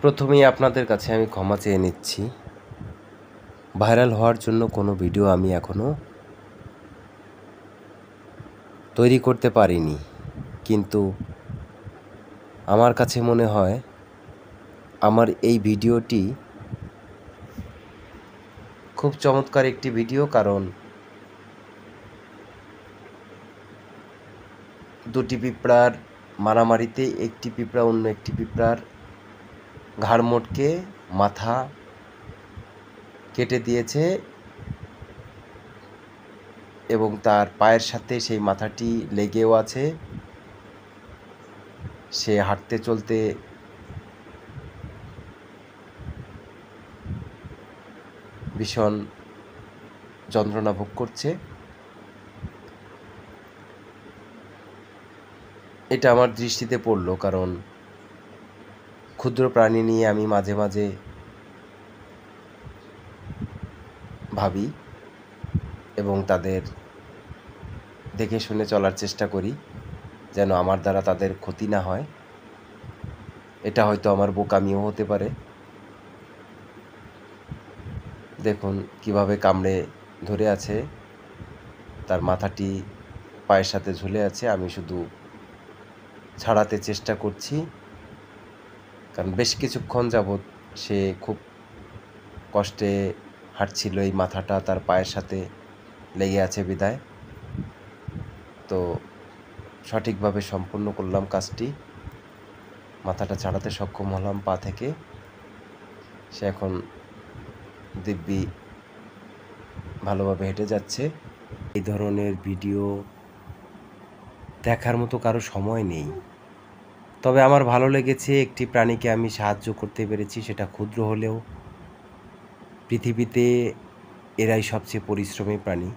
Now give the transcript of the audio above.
প্রথমেই আপনাদের কাছে আমি ক্ষমা চেয়ে নিচ্ছি। ভাইরাল হওয়ার জন্য কোনো ভিডিও আমি এখনও তৈরি করতে পারিনি, কিন্তু আমার কাছে মনে হয় আমার এই ভিডিওটি খুব চমৎকার একটি ভিডিও। কারণ দুটি পিঁপড়ার মারামারিতে একটি পিঁপড়া অন্য একটি পিঁপড়ার ঘাড় মটকে মাথা কেটে দিয়েছে এবং তার পায়ের সাথে সেই মাথাটি লেগেও আছে। সে হাঁটতে চলতে ভীষণ যন্ত্রণা ভোগ করছে। এটা আমার দৃষ্টিতে পড়ল, কারণ ক্ষুদ্র প্রাণী নিয়ে আমি মাঝে মাঝে ভাবি এবং তাদের দেখে শুনে চলার চেষ্টা করি যেন আমার দ্বারা তাদের ক্ষতি না হয়। এটা হয়তো আমার বোকামিও হতে পারে। দেখুন কিভাবে কামড়ে ধরে আছে, তার মাথাটি পায়ের সাথে ঝুলে আছে। আমি শুধু ছাড়াতে চেষ্টা করছি, কারণ বেশ কিছুক্ষণ যাবৎ সে খুব কষ্টে হাঁটছিল। এই মাথাটা তার পায়ের সাথে লেগে আছে বিদায়। তো সঠিকভাবে সম্পূর্ণ করলাম কাজটি, মাথাটা ছাড়াতে সক্ষম হলাম পা থেকে। সে এখন দিব্যি ভালোভাবে হেঁটে যাচ্ছে। এই ধরনের ভিডিও দেখার মতো কারো সময় নেই, তবে আমার ভালো লেগেছে একটি প্রাণীকে আমি সাহায্য করতে পেরেছি। সেটা ক্ষুদ্র হলেও পৃথিবীতে এরাই সবচেয়ে পরিশ্রমী প্রাণী।